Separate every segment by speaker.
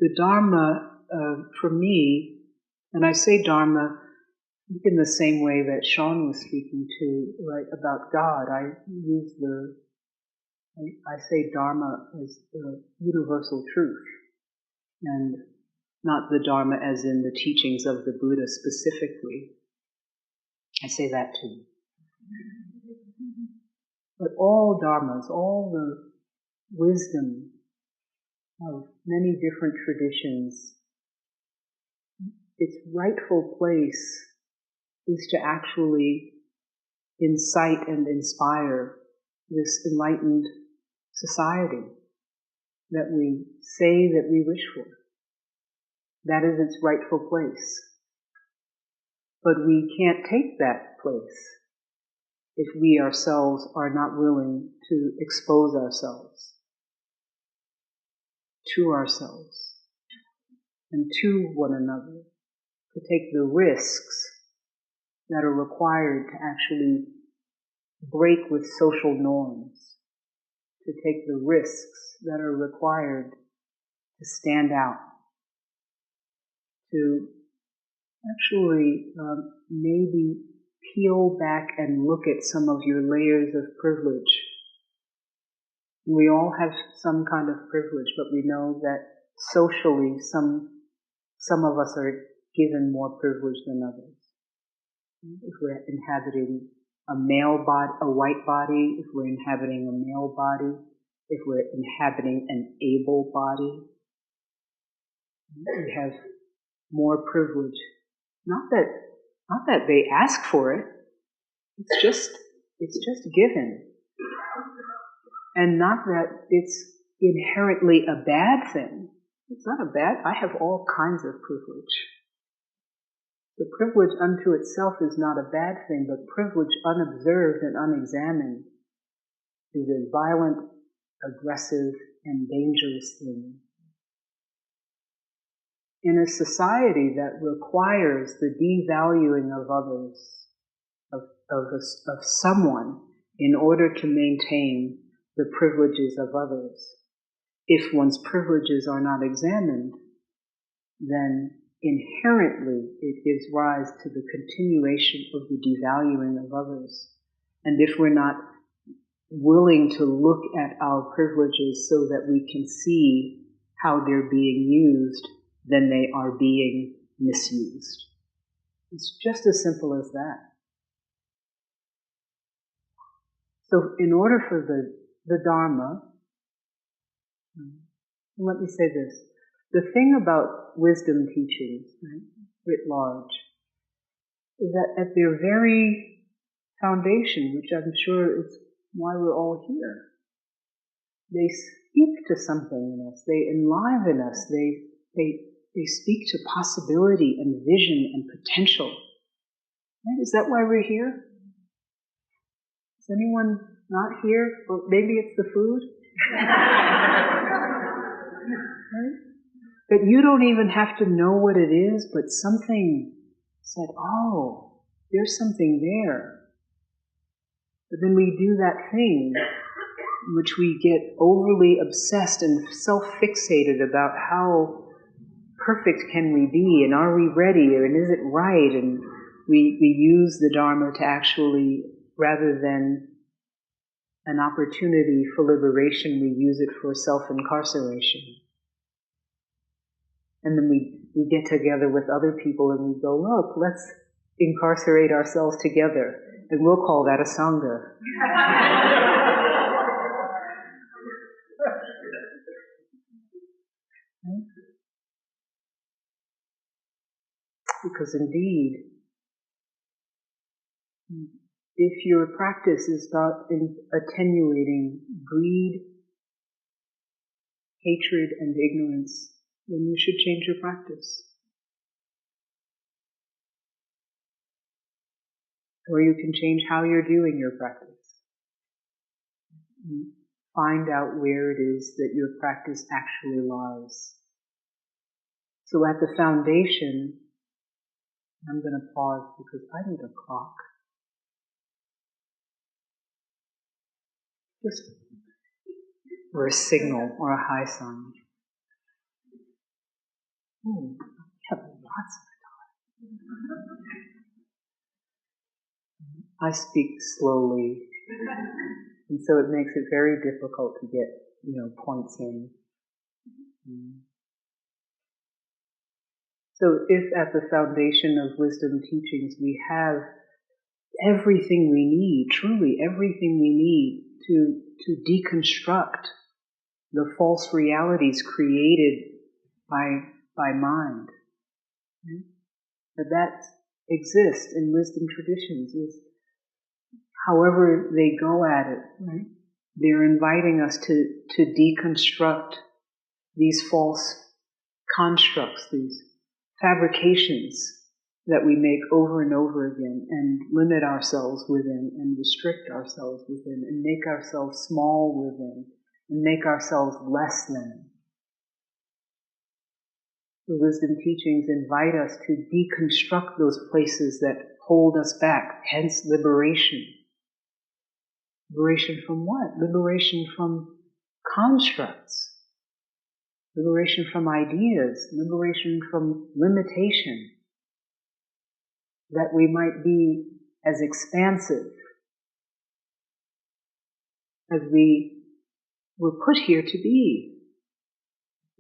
Speaker 1: the Dharma, for me, and I say Dharma in the same way that Sean was speaking to, right, about God. I say Dharma as the universal truth, and not the Dharma as in the teachings of the Buddha specifically. I say that too. But all Dharmas, all the wisdom of many different traditions, its rightful place is to actually incite and inspire this enlightened society that we say that we wish for. That is its rightful place. But we can't take that place if we ourselves are not willing to expose ourselves to ourselves and to one another, to take the risks that are required to actually break with social norms, to take the risks that are required to stand out, to actually maybe peel back and look at some of your layers of privilege. We all have some kind of privilege, but we know that socially some of us are given more privilege than others. If we're inhabiting a male body, a white body, if we're inhabiting a male body, if we're inhabiting an able body, we have more privilege. Not that they ask for it. It's just given. And not that it's inherently a bad thing. It's not a bad, I have all kinds of privilege. The privilege unto itself is not a bad thing, but privilege unobserved and unexamined is a violent, aggressive, and dangerous thing. In a society that requires the devaluing of others, of someone, in order to maintain the privileges of others, if one's privileges are not examined, then inherently it gives rise to the continuation of the devaluing of others. And if we're not willing to look at our privileges so that we can see how they're being used, then they are being misused. It's just as simple as that. So in order for the Dharma, let me say this, the thing about wisdom teachings, right, writ large, is that at their very foundation, which I'm sure is why we're all here, they speak to something in us, they enliven us, they speak to possibility and vision and potential. Right? Is that why we're here? Is anyone not here? Well, maybe it's the food. Right? That you don't even have to know what it is, but something said, oh, there's something there. But then we do that thing in which we get overly obsessed and self-fixated about how perfect can we be, and are we ready, and is it right, and we use the Dharma to actually, rather than an opportunity for liberation, we use it for self-incarceration. And then we get together with other people and we go, look, let's incarcerate ourselves together, and we'll call that a Sangha. Because indeed, if your practice is not attenuating greed, hatred, and ignorance, then you should change your practice. Or you can change how you're doing your practice. Find out where it is that your practice actually lies. So at the foundation, I'm going to pause because I need a clock. Just or a signal or a high sign. Oh, I have lots of time. I speak slowly, and so it makes it very difficult to get, points in. So if at the foundation of wisdom teachings we have everything we need, truly everything we need to deconstruct the false realities created by mind, right? That exists in wisdom traditions, is however they go at it, right? They're inviting us to deconstruct these false constructs, these fabrications that we make over and over again and limit ourselves within and restrict ourselves within and make ourselves small within and make ourselves less than. The wisdom teachings invite us to deconstruct those places that hold us back, hence liberation. Liberation from what? Liberation from constructs. Liberation from ideas. Liberation from limitation. That we might be as expansive as we were put here to be.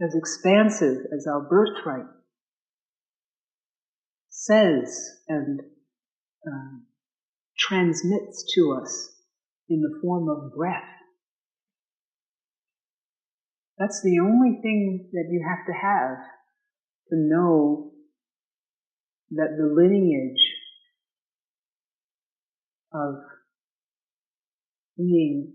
Speaker 1: As expansive as our birthright says and transmits to us in the form of breath. That's the only thing that you have to know that the lineage of being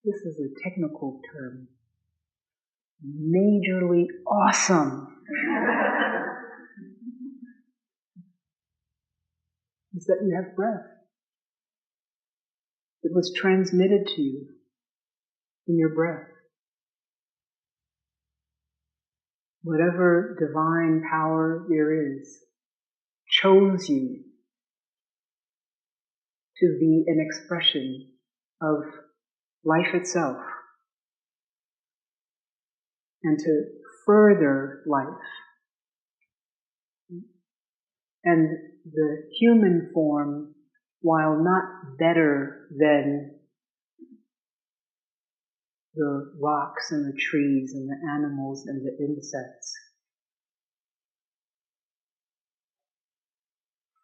Speaker 1: this is a technical term, majorly awesome, is that you have breath. It was transmitted to you in your breath. Whatever divine power there is chose you to be an expression of life itself and to further life. And the human form, while not better than the rocks and the trees and the animals and the insects,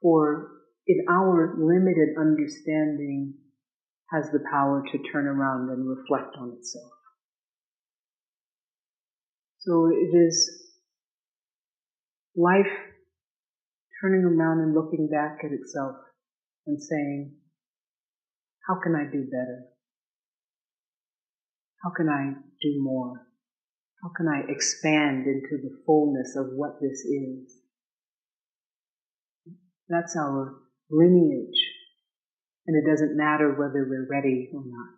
Speaker 1: for in our limited understanding has the power to turn around and reflect on itself. So it is life turning around and looking back at itself and saying, how can I do better? How can I do more? How can I expand into the fullness of what this is? That's our lineage. And it doesn't matter whether we're ready or not.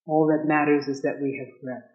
Speaker 1: All that matters is that we have breath.